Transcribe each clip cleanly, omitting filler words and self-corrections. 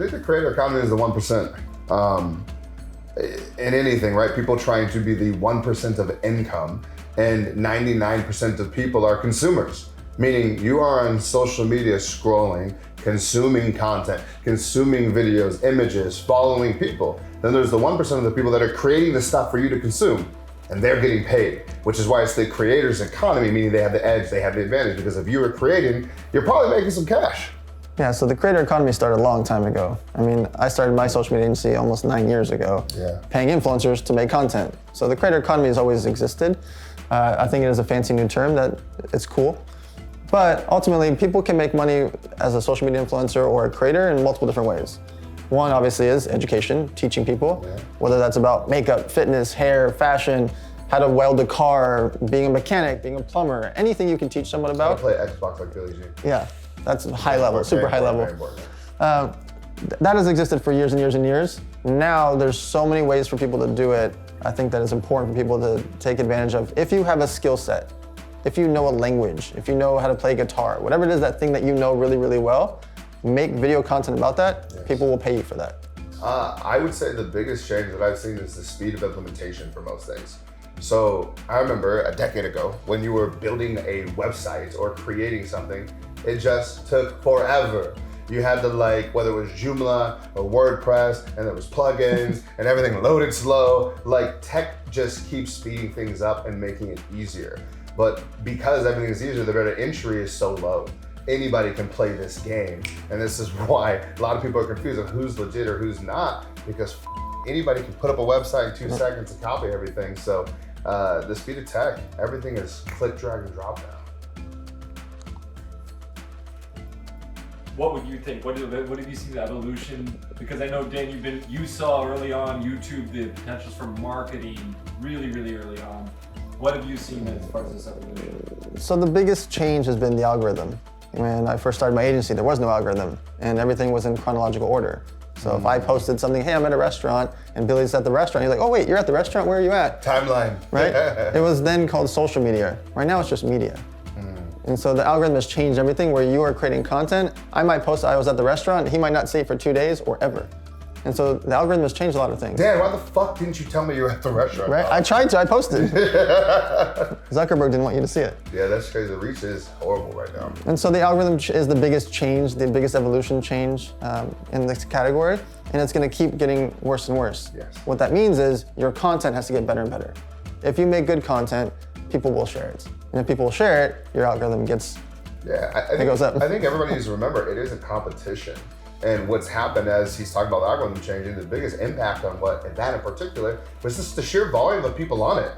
think the creator economy is the 1%. In anything, right? People trying to be the 1% of income, and 99% of people are consumers. Meaning you are on social media scrolling, consuming content, consuming videos, images, following people. Then there's the 1% of the people that are creating the stuff for you to consume, and they're getting paid, which is why it's the creator's economy, meaning they have the edge, they have the advantage, because if you are creating, you're probably making some cash. Yeah, so the creator economy started a long time ago. I mean, I started my social media agency almost 9 years ago, paying influencers to make content. So the creator economy has always existed. I think it is a fancy new term that it's cool. But ultimately, people can make money as a social media influencer or a creator in multiple different ways. One obviously is education, teaching people, whether that's about makeup, fitness, hair, fashion, how to weld a car, being a mechanic, being a plumber, anything you can teach someone about. How to play Xbox like Billie Jean. Yeah, that's high level, super high level. That has existed for years and years and years. Now there's so many ways for people to do it. I think that it's important for people to take advantage of. If you have a skill set, if you know a language, if you know how to play guitar, whatever it is, that thing that you know really, really well, make video content about that, people will pay you for that. I would say the biggest change that I've seen is the speed of implementation for most things. So I remember a decade ago when you were building a website or creating something, it just took forever. You had to whether it was Joomla or WordPress, and there was plugins and everything loaded slow. Tech just keeps speeding things up and making it easier. But because everything is easier, the barrier to entry is so low. Anybody can play this game. And this is why a lot of people are confused of who's legit or who's not, because anybody can put up a website in 2 seconds and copy everything. So the speed of tech, everything is click, drag, and drop now. What would you think? What have you seen the evolution? Because I know, Dan, you saw early on YouTube the potentials for marketing really, really early on. What have you seen as far as this evolution? So the biggest change has been the algorithm. When I first started my agency, there was no algorithm, and everything was in chronological order. So if I posted something, hey, I'm at a restaurant, and Billy's at the restaurant, you're like, oh wait, you're at the restaurant, where are you at? Timeline. Right? It was then called social media. Right now it's just media. And so the algorithm has changed everything where you are creating content. I might post I was at the restaurant, he might not see it for 2 days or ever. And so the algorithm has changed a lot of things. Dan, why the fuck didn't you tell me you were at the restaurant? Right? I tried to, I posted. Zuckerberg didn't want you to see it. Yeah, that's crazy. The reach is horrible right now. And so the algorithm is the biggest change, the biggest evolution change in this category, and it's gonna keep getting worse and worse. Yes. What that means is your content has to get better and better. If you make good content, people will share it. And if people share it, your algorithm gets, it goes up. I think everybody needs to remember, it is a competition. And what's happened as he's talking about the algorithm changing, the biggest impact on that in particular was just the sheer volume of people on it,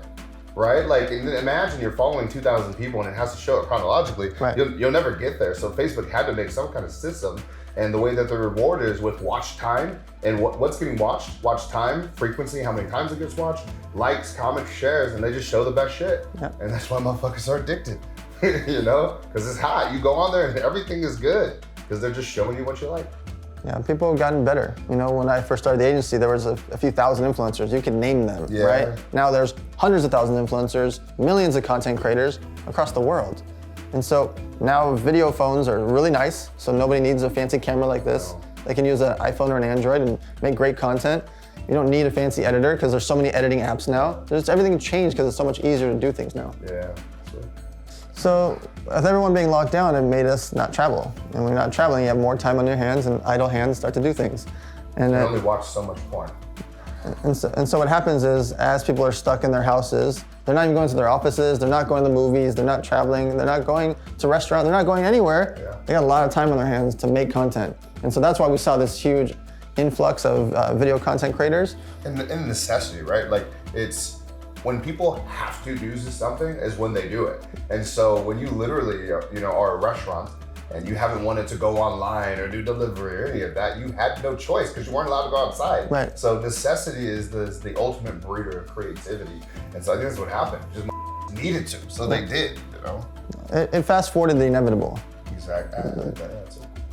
right? Imagine you're following 2,000 people and it has to show it chronologically. Right. You'll never get there. So Facebook had to make some kind of system, and the way that the reward is with watch time and what's getting watched, watch time, frequency, how many times it gets watched, likes, comments, shares, and they just show the best shit. Yep. And that's why motherfuckers are addicted, because it's hot. You go on there and everything is good because they're just showing you what you like. Yeah, people have gotten better. When I first started the agency, there was a few thousand influencers. You can name them, right? Now there's hundreds of thousands of influencers, millions of content creators across the world. And so now video phones are really nice, so nobody needs a fancy camera like this. They can use an iPhone or an Android and make great content. You don't need a fancy editor because there's so many editing apps now. Everything changed because it's so much easier to do things now. Yeah. So with everyone being locked down, it made us not travel. And when you're not traveling, you have more time on your hands, and idle hands start to do things. And you only watch so much porn. And so what happens is, as people are stuck in their houses, they're not even going to their offices, they're not going to the movies, they're not traveling, they're not going to restaurants, they're not going anywhere. Yeah. They got a lot of time on their hands to make content. And so that's why we saw this huge influx of video content creators. And necessity, right? It's when people have to do something is when they do it. And so when you literally, are a restaurant and you haven't wanted to go online or do delivery or any of that, you had no choice because you weren't allowed to go outside. Right. So necessity is the ultimate breeder of creativity. And so I think that's what happened. Just needed to, so they did, It fast forwarded the inevitable. Exactly.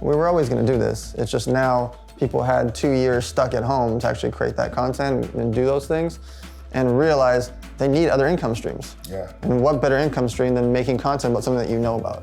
We were always gonna do this. It's just now people had 2 years stuck at home to actually create that content and do those things, and realize they need other income streams. Yeah. And what better income stream than making content about something that you know about?